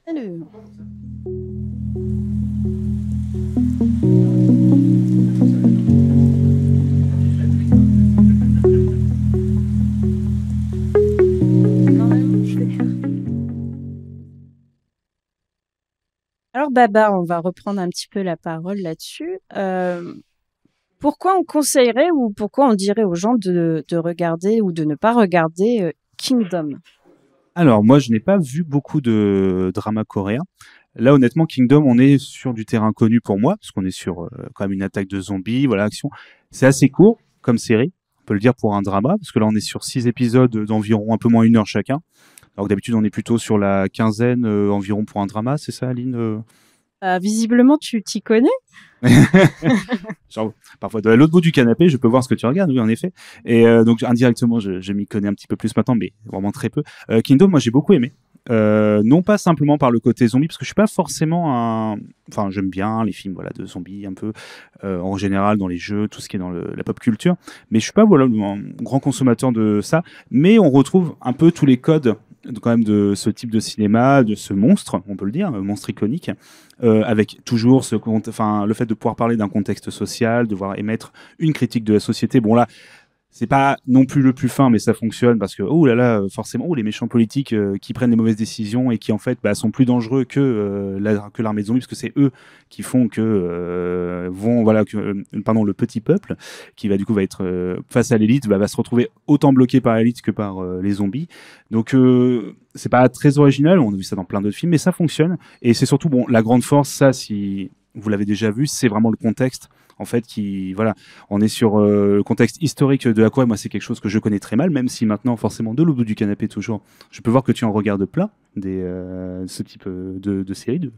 Alors. Alors Baba, on va reprendre un petit peu la parole là-dessus. Pourquoi on conseillerait ou pourquoi on dirait aux gens de regarder ou de ne pas regarder Kingdom? Alors, moi, je n'ai pas vu beaucoup de dramas coréens. Là, honnêtement, Kingdom, on est sur du terrain connu pour moi, parce qu'on est sur quand même une attaque de zombies, voilà, action. C'est assez court comme série, on peut le dire pour un drama, parce que là, on est sur 6 épisodes d'environ un peu moins 1 heure chacun. Alors que d'habitude, on est plutôt sur la quinzaine environ pour un drama, c'est ça, Aline Visiblement, tu t'y connais. Genre, parfois, de l'autre bout du canapé, je peux voir ce que tu regardes, oui, en effet. Et donc, indirectement, je m'y connais un petit peu plus maintenant, mais vraiment très peu. Kingdom, moi, j'ai beaucoup aimé. Non pas simplement par le côté zombie, parce que je suis pas forcément un... Enfin, j'aime bien les films voilà, de zombies, un peu, en général, dans les jeux, tout ce qui est dans la pop culture. Mais je suis pas voilà, un grand consommateur de ça. Mais on retrouve un peu tous les codes quand même de ce type de cinéma, de ce monstre, on peut le dire, monstre iconique, avec toujours le fait de pouvoir parler d'un contexte social, de voir émettre une critique de la société. Bon là, c'est pas non plus le plus fin, mais ça fonctionne parce que oh là là, forcément, les méchants politiques qui prennent les mauvaises décisions et qui en fait sont plus dangereux que l'armée de zombies, parce que c'est eux qui font que le petit peuple qui va du coup va être face à l'élite va se retrouver autant bloqué par l'élite que par les zombies. Donc c'est pas très original, on a vu ça dans plein d'autres films, mais ça fonctionne et c'est surtout la grande force, ça si vous l'avez déjà vu, c'est vraiment le contexte. En fait, on est sur le contexte historique de la Corée. Moi, c'est quelque chose que je connais très mal, même si maintenant, forcément, de l'autre bout du canapé, toujours, je peux voir que tu en regardes plein. ce type de série,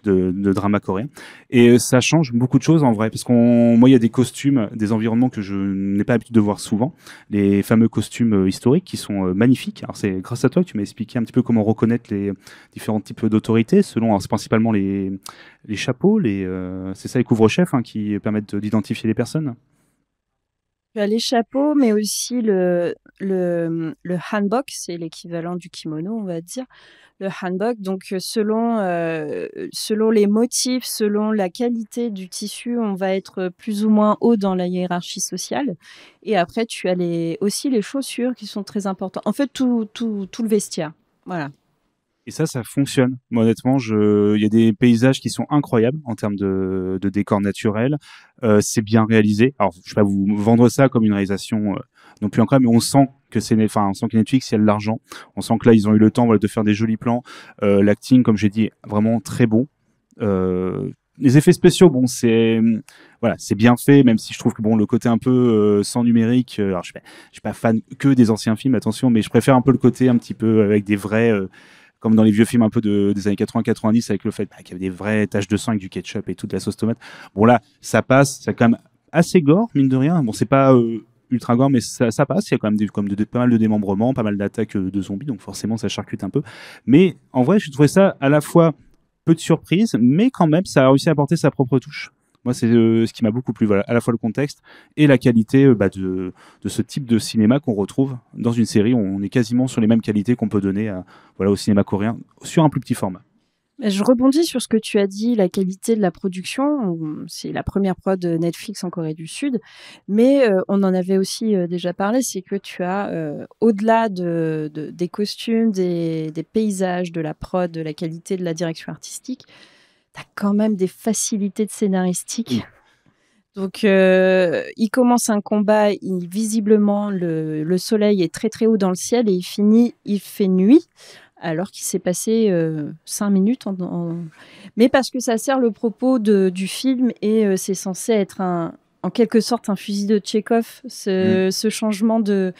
de drama coréen. Et ça change beaucoup de choses en vrai, parce moi, il y a des costumes, des environnements que je n'ai pas l'habitude de voir souvent, les fameux costumes historiques qui sont magnifiques. Alors c'est grâce à toi que tu m'as expliqué un petit peu comment reconnaître les différents types d'autorités, alors c'est principalement les chapeaux, c'est ça, les couvre-chefs qui permettent d'identifier les personnes. Tu as les chapeaux, mais aussi le hanbok, c'est l'équivalent du kimono, on va dire. Le hanbok, donc selon les motifs, selon la qualité du tissu, on va être plus ou moins haut dans la hiérarchie sociale. Et après, tu as aussi les chaussures qui sont très importantes. En fait, tout le vestiaire. Voilà. Et ça fonctionne. Moi, honnêtement, il y a des paysages qui sont incroyables en termes de décors naturels. C'est bien réalisé. Alors, je vais pas vous vendre ça comme une réalisation non plus incroyable, mais on sent que on sent que Netflix, il y a de l'argent. On sent que là, ils ont eu le temps de faire des jolis plans. L'acting, comme j'ai dit, vraiment très bon. Les effets spéciaux, bon, c'est bien fait, même si je trouve que le côté un peu sans numérique. Alors, je suis pas fan que des anciens films, attention, mais je préfère un peu le côté un petit peu avec des vrais. Comme dans les vieux films un peu des années 80-90, avec le fait qu'il y avait des vraies taches de sang avec du ketchup et toute de la sauce tomate. Bon là, ça passe, c'est quand même assez gore, mine de rien. Bon, c'est pas ultra gore, mais ça passe. Il y a quand même pas mal de démembrements, pas mal d'attaques de zombies, donc forcément ça charcute un peu. Mais en vrai, je trouvais ça à la fois peu de surprise, mais quand même, ça a réussi à apporter sa propre touche. Moi, c'est ce qui m'a beaucoup plu, voilà, à la fois le contexte et la qualité de ce type de cinéma qu'on retrouve dans une série. On est quasiment sur les mêmes qualités qu'on peut donner au cinéma coréen sur un plus petit format. Je rebondis sur ce que tu as dit, la qualité de la production. C'est la première prod de Netflix en Corée du Sud, mais on en avait aussi déjà parlé, c'est que tu as, au-delà des costumes, des paysages, de la prod, de la qualité de la direction artistique, tu as quand même des facilités de scénaristique. Donc, il commence un combat, visiblement, le soleil est très très haut dans le ciel et il fait nuit, alors qu'il s'est passé 5 minutes. Mais parce que ça sert le propos du film et c'est censé être en quelque sorte un fusil de Tchekhov, ce changement de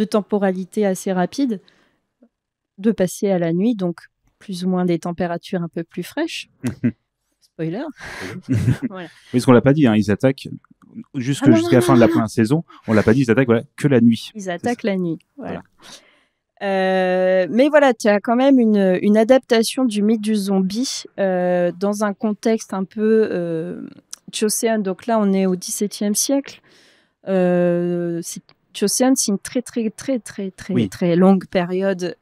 temporalité assez rapide, de passer à la nuit, donc plus ou moins des températures un peu plus fraîches. Spoiler. Voilà. Oui, parce qu'on l'a pas dit, ils attaquent jusqu'à la fin de la première saison. On l'a pas dit, ils attaquent que la nuit. Ils attaquent la nuit. Voilà. Mais voilà, tu as quand même une adaptation du mythe du zombie dans un contexte un peu Joseon. Donc là, on est au XVIIe siècle. Joseon, c'est une très longue période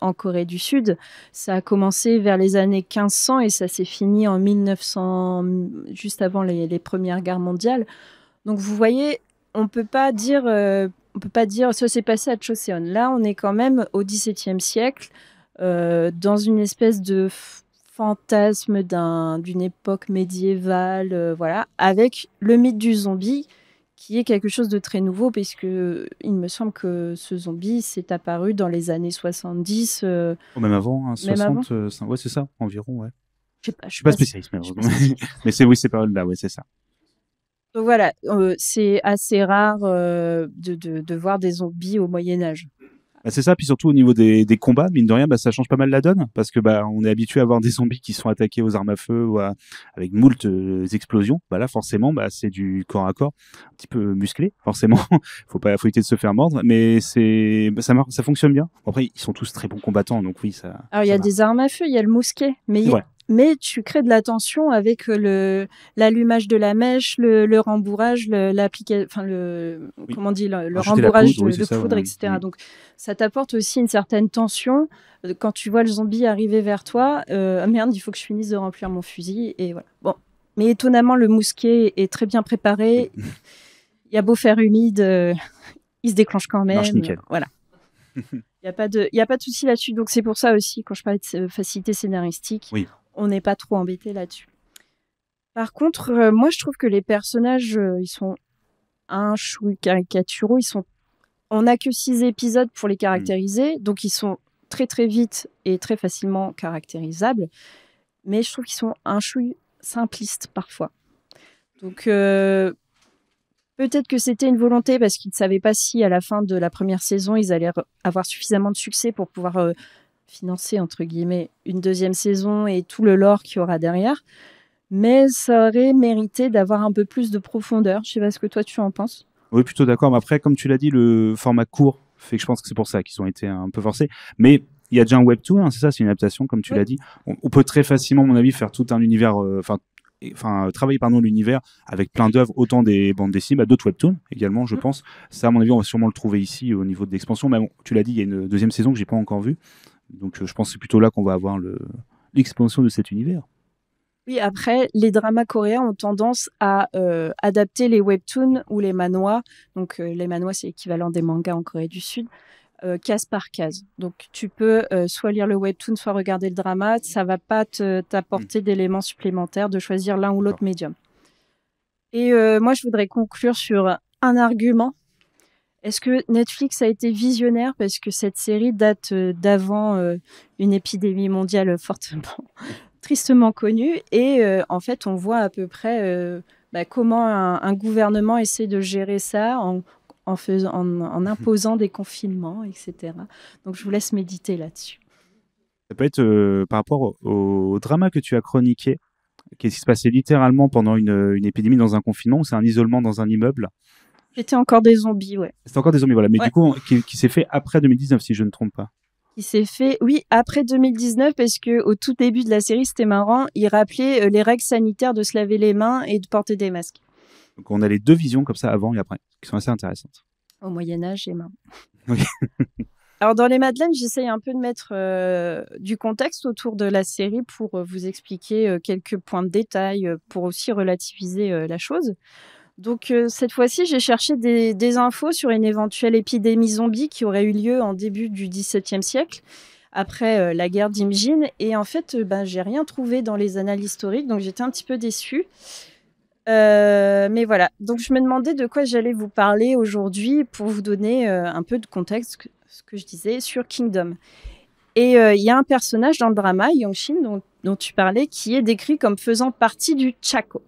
en Corée du Sud. Ça a commencé vers les années 1500 et ça s'est fini en 1900, juste avant les premières guerres mondiales. Donc vous voyez, on peut pas dire ça s'est passé à Joseon. Là, on est quand même au XVIIe siècle, dans une espèce de fantasme d'une époque médiévale, voilà, avec le mythe du zombie, qui est quelque chose de très nouveau, puisque il me semble que ce zombie s'est apparu dans les années 70. Même avant, 60, ouais, c'est ça, environ, ouais. Je suis pas spécialiste, mais c'est par là, ouais, c'est ça. Donc voilà, c'est assez rare de voir des zombies au Moyen-Âge. C'est ça, puis surtout au niveau des combats, mine de rien, ça change pas mal la donne, parce que on est habitué à voir des zombies qui sont attaqués aux armes à feu ou avec moult explosions. Là, forcément, c'est du corps à corps, un petit peu musclé, forcément. faut éviter de se faire mordre, mais ça fonctionne bien. Après, ils sont tous très bons combattants, donc oui, ça. Alors il y a des armes à feu, il y a le mousquet, mais tu crées de la tension avec l'allumage de la mèche, le rembourrage, comment on dit, le rembourrage de poudre, etc. Oui. Donc ça t'apporte aussi une certaine tension quand tu vois le zombie arriver vers toi. Merde, il faut que je finisse de remplir mon fusil et voilà. Bon, mais étonnamment le mousquet est très bien préparé. Il y a beau faire humide, il se déclenche quand même. Marche nickel. Voilà. Il n'y a pas de souci là-dessus. Donc c'est pour ça aussi quand je parlais de facilité scénaristique. Oui. On n'est pas trop embêté là-dessus. Par contre, moi, je trouve que les personnages, ils sont un chouï caricaturaux. On n'a que 6 épisodes pour les caractériser, donc ils sont très très vite et très facilement caractérisables. Mais je trouve qu'ils sont un chouï simplistes parfois. Donc peut-être que c'était une volonté parce qu'ils ne savaient pas si à la fin de la première saison, ils allaient avoir suffisamment de succès pour pouvoir financer, entre guillemets, une deuxième saison et tout le lore qu'il y aura derrière. Mais ça aurait mérité d'avoir un peu plus de profondeur. Je sais pas ce que toi tu en penses. Oui, plutôt d'accord. Mais après, comme tu l'as dit, le format court fait que je pense que c'est pour ça qu'ils ont été un peu forcés. Mais il y a déjà un webtoon, hein, c'est ça, c'est une adaptation, comme tu l'as dit. On peut très facilement, à mon avis, faire tout un univers, travailler l'univers avec plein d'œuvres, autant des bandes dessinées, d'autres webtoons également, je pense. Ça, à mon avis, on va sûrement le trouver ici au niveau de l'expansion. Mais bon, tu l'as dit, il y a une deuxième saison que j'ai pas encore vue. Donc, je pense que c'est plutôt là qu'on va avoir l'expansion de cet univers. Oui, après, les dramas coréens ont tendance à adapter les webtoons ou les manhwas. Donc, les manhwas, c'est l'équivalent des mangas en Corée du Sud, case par case. Donc, tu peux soit lire le webtoon, soit regarder le drama. Ça va pas t'apporter d'éléments supplémentaires de choisir l'un ou l'autre médium. Et moi, je voudrais conclure sur un argument. Est-ce que Netflix a été visionnaire parce que cette série date d'avant une épidémie mondiale tristement connue et en fait on voit à peu près comment un gouvernement essaie de gérer ça en imposant des confinements, etc. Donc je vous laisse méditer là-dessus. Ça peut être par rapport au drama que tu as chroniqué, qui se passait littéralement pendant une épidémie dans un confinement, ou c'est un isolement dans un immeuble. C'était encore des zombies, ouais. C'était encore des zombies, voilà. Mais du coup, qui s'est fait après 2019, si je ne me trompe pas. Il s'est fait, oui, après 2019, parce qu'au tout début de la série, c'était marrant, il rappelait les règles sanitaires de se laver les mains et de porter des masques. Donc on a les deux visions comme ça, avant et après, qui sont assez intéressantes. Au Moyen-Âge et mains. Oui. Alors, dans les Madeleines, j'essaye un peu de mettre du contexte autour de la série pour vous expliquer quelques points de détail, pour aussi relativiser la chose. Donc, cette fois-ci, j'ai cherché des infos sur une éventuelle épidémie zombie qui aurait eu lieu en début du XVIIe siècle, après la guerre d'Imjin. Et en fait, j'ai rien trouvé dans les annales historiques, donc j'étais un petit peu déçue. Mais voilà, donc je me demandais de quoi j'allais vous parler aujourd'hui pour vous donner un peu de contexte, ce que je disais, sur Kingdom. Et il y a un personnage dans le drama, Yongshin, dont tu parlais, qui est décrit comme faisant partie du Chaco.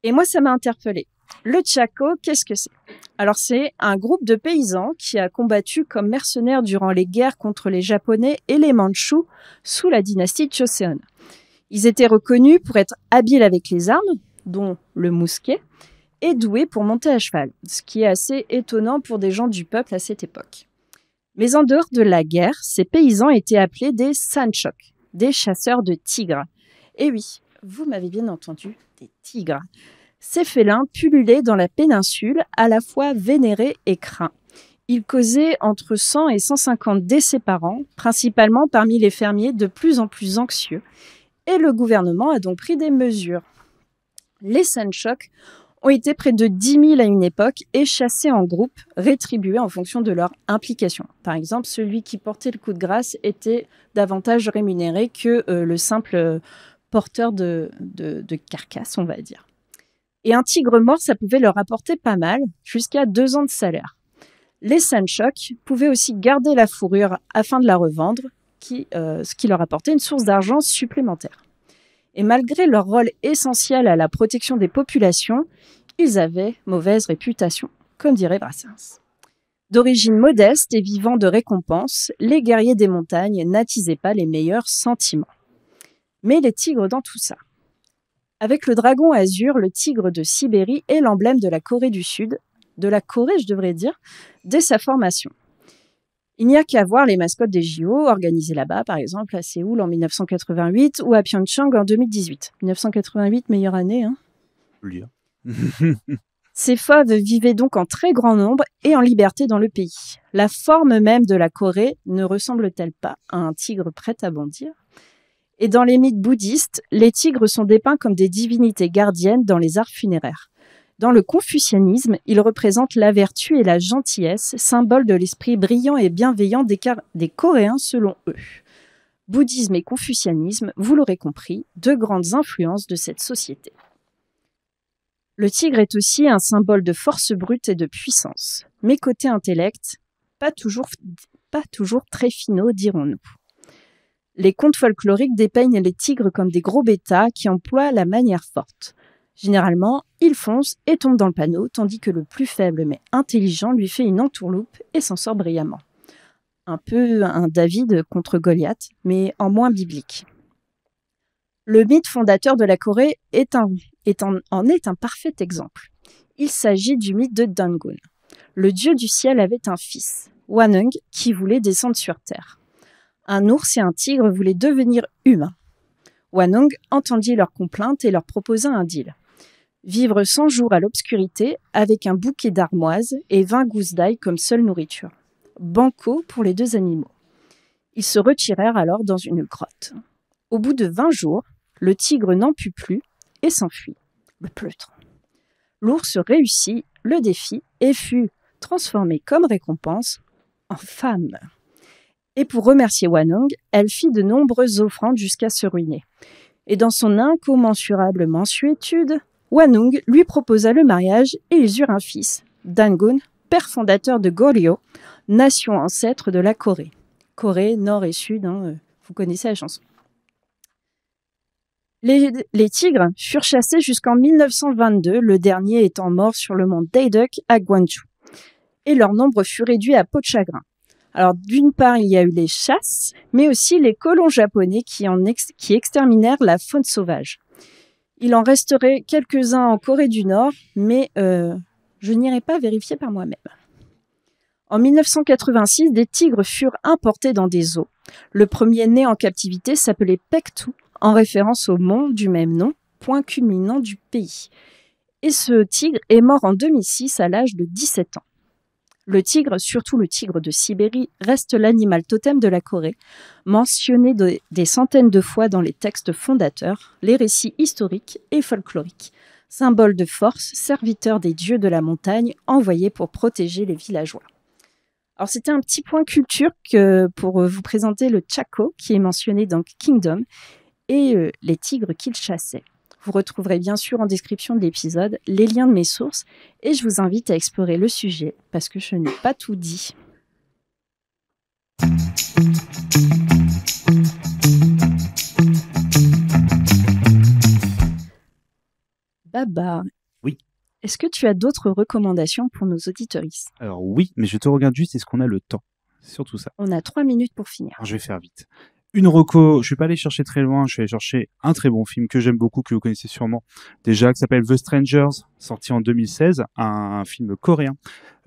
Et moi, ça m'a interpellée. Le Chaco, qu'est-ce que c'est ? Alors, c'est un groupe de paysans qui a combattu comme mercenaires durant les guerres contre les Japonais et les Mandchous sous la dynastie Joseon. Ils étaient reconnus pour être habiles avec les armes, dont le mousquet, et doués pour monter à cheval, ce qui est assez étonnant pour des gens du peuple à cette époque. Mais en dehors de la guerre, ces paysans étaient appelés des sanchok, des chasseurs de tigres. Et oui, vous m'avez bien entendu, des tigres. Ces félins pullulaient dans la péninsule, à la fois vénérés et craints. Ils causaient entre 100 et 150 décès par an, principalement parmi les fermiers de plus en plus anxieux. Et le gouvernement a donc pris des mesures. Les sanchok ont été près de 10 000 à une époque et chassés en groupe, rétribués en fonction de leur implication. Par exemple, celui qui portait le coup de grâce était davantage rémunéré que le simple porteur de carcasse, on va dire. Et un tigre mort, ça pouvait leur apporter pas mal, jusqu'à 2 ans de salaire. Les sanchok pouvaient aussi garder la fourrure afin de la revendre, ce qui leur apportait une source d'argent supplémentaire. Et malgré leur rôle essentiel à la protection des populations, ils avaient mauvaise réputation, comme dirait Brassens. D'origine modeste et vivant de récompenses, les guerriers des montagnes n'attisaient pas les meilleurs sentiments. Mais les tigres dans tout ça. Avec le dragon azur, le tigre de Sibérie est l'emblème de la Corée du Sud, de la Corée je devrais dire, dès sa formation. Il n'y a qu'à voir les mascottes des JO organisées là-bas, par exemple à Séoul en 1988 ou à Pyeongchang en 2018. 1988, meilleure année, hein ? Ces fauves vivaient donc en très grand nombre et en liberté dans le pays. La forme même de la Corée ne ressemble-t-elle pas à un tigre prêt à bondir ? Et dans les mythes bouddhistes, les tigres sont dépeints comme des divinités gardiennes dans les arts funéraires. Dans le confucianisme, ils représentent la vertu et la gentillesse, symbole de l'esprit brillant et bienveillant des Coréens selon eux. Bouddhisme et confucianisme, vous l'aurez compris, deux grandes influences de cette société. Le tigre est aussi un symbole de force brute et de puissance. Mais côté intellect, pas toujours très finaux, dirons-nous. Les contes folkloriques dépeignent les tigres comme des gros bêtas qui emploient la manière forte. Généralement, il fonce et tombe dans le panneau, tandis que le plus faible mais intelligent lui fait une entourloupe et s'en sort brillamment. Un peu un David contre Goliath, mais en moins biblique. Le mythe fondateur de la Corée en est un parfait exemple. Il s'agit du mythe de Dangun. Le dieu du ciel avait un fils, Hwanung, qui voulait descendre sur terre. Un ours et un tigre voulaient devenir humains. Hwanung entendit leurs complaintes et leur proposa un deal. Vivre 100 jours à l'obscurité avec un bouquet d'armoises et 20 gousses d'ail comme seule nourriture. Banco pour les deux animaux. Ils se retirèrent alors dans une grotte. Au bout de 20 jours, le tigre n'en put plus et s'enfuit. Le pleutre. L'ours réussit le défi et fut transformé comme récompense en femme. Et pour remercier Hwanung, elle fit de nombreuses offrandes jusqu'à se ruiner. Et dans son incommensurable mansuétude, Hwanung lui proposa le mariage et ils eurent un fils, Dangun, père fondateur de Goryeo, nation ancêtre de la Corée. Corée, nord et sud, vous connaissez la chanson. Les tigres furent chassés jusqu'en 1922, le dernier étant mort sur le mont Daeduk à Gwangju. Et leur nombre fut réduit à peau de chagrin. Alors d'une part, il y a eu les chasses, mais aussi les colons japonais qui exterminèrent la faune sauvage. Il en resterait quelques-uns en Corée du Nord, mais je n'irai pas vérifier par moi-même. En 1986, des tigres furent importés dans des zoos. Le premier né en captivité s'appelait Paektu, en référence au mont du même nom, point culminant du pays. Et ce tigre est mort en 2006 à l'âge de 17 ans. Le tigre, surtout le tigre de Sibérie, reste l'animal totem de la Corée, mentionné des centaines de fois dans les textes fondateurs, les récits historiques et folkloriques. Symbole de force, serviteur des dieux de la montagne, envoyé pour protéger les villageois. Alors c'était un petit point culture pour vous présenter le Chaco, qui est mentionné dans Kingdom, et les tigres qu'il chassait. Vous retrouverez bien sûr en description de l'épisode les liens de mes sources et je vous invite à explorer le sujet parce que je n'ai pas tout dit. Baba. Oui. Est-ce que tu as d'autres recommandations pour nos auditorices ? Alors oui, mais je te regarde juste, est-ce qu'on a le temps ? C'est surtout ça. On a 3 minutes pour finir. Alors je vais faire vite. Une reco, je suis pas allé chercher très loin, je suis allé chercher un très bon film que j'aime beaucoup, que vous connaissez sûrement déjà, qui s'appelle The Strangers, sorti en 2016, un film coréen,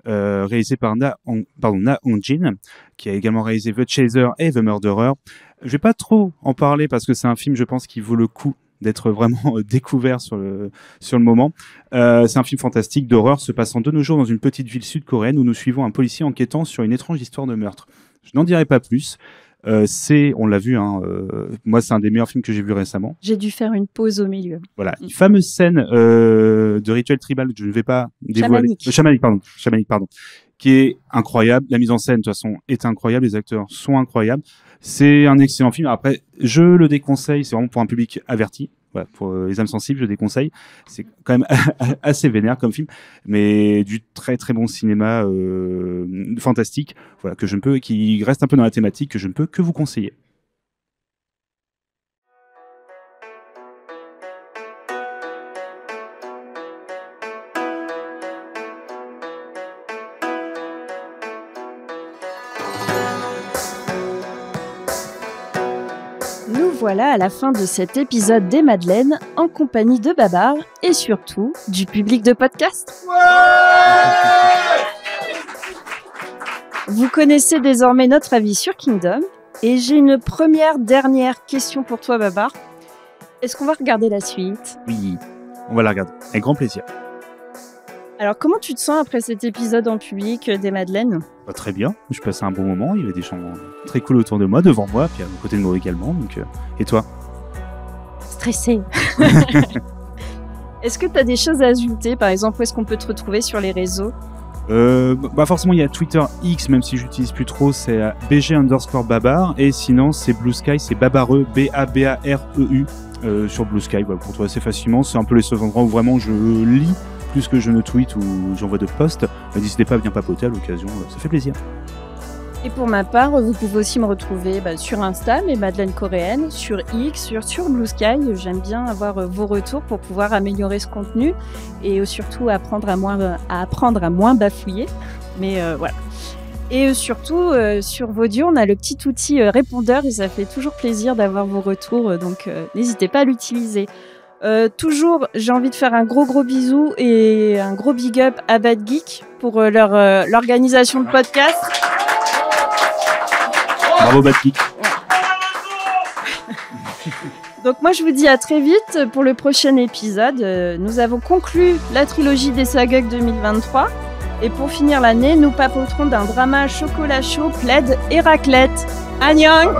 réalisé par Na Hong-jin, qui a également réalisé The Chaser et The Murderer. Je vais pas trop en parler parce que c'est un film, je pense, qui vaut le coup d'être vraiment découvert sur le moment. C'est un film fantastique d'horreur se passant de nos jours dans une petite ville sud-coréenne où nous suivons un policier enquêtant sur une étrange histoire de meurtre. Je n'en dirai pas plus. On l'a vu, moi c'est un des meilleurs films que j'ai vu récemment. J'ai dû faire une pause au milieu. Voilà, une fameuse scène de rituel tribal que je ne vais pas dévoiler. Chamanique, pardon. Qui est incroyable. La mise en scène, de toute façon, est incroyable. Les acteurs sont incroyables. C'est un excellent film. Après, je le déconseille. C'est vraiment pour un public averti. Voilà, pour les âmes sensibles, je déconseille. C'est quand même assez vénère comme film, mais du très très bon cinéma fantastique. Voilà, qui reste un peu dans la thématique, que je ne peux que vous conseiller. Nous voilà à la fin de cet épisode des Madeleines en compagnie de Babar et surtout du public de podcast. Vous connaissez désormais notre avis sur Kingdom et j'ai une dernière question pour toi Babar. Est-ce qu'on va regarder la suite ? Oui, on va la regarder avec grand plaisir. Alors comment tu te sens après cet épisode en public des Madeleines ? Très bien, je passais un bon moment, il y avait des gens très cool autour de moi, devant moi, puis à côté de moi également. Donc, et toi ? Stressé. Est-ce que tu as des choses à ajouter ? Par exemple, où est-ce qu'on peut te retrouver sur les réseaux ? Forcément, il y a Twitter X, même si j'utilise plus trop, c'est BG_Babar. Et sinon, c'est Blue Sky, c'est Babareux, Babareu, sur Blue Sky. Voilà, pour trouver assez facilement. C'est un peu les seuls endroits où vraiment je lis plus que je ne tweete ou j'envoie de posts. N'hésitez pas à venir papoter à l'occasion, ça fait plaisir. Et pour ma part, vous pouvez aussi me retrouver sur Insta, mes Madeleines coréennes, sur X, sur Blue Sky. J'aime bien avoir vos retours pour pouvoir améliorer ce contenu et surtout apprendre à moins bafouiller. Mais voilà. Et surtout, sur Vaudio, on a le petit outil répondeur et ça fait toujours plaisir d'avoir vos retours, donc n'hésitez pas à l'utiliser. Toujours, j'ai envie de faire un gros bisou et un gros big up à Bad Geek pour l'organisation de podcast. Bravo Bad Geek. Donc moi je vous dis à très vite pour le prochain épisode. Nous avons conclu la trilogie des Sageuk 2023 et pour finir l'année, nous papoterons d'un drama chocolat chaud, plaid et raclette. Annyeong!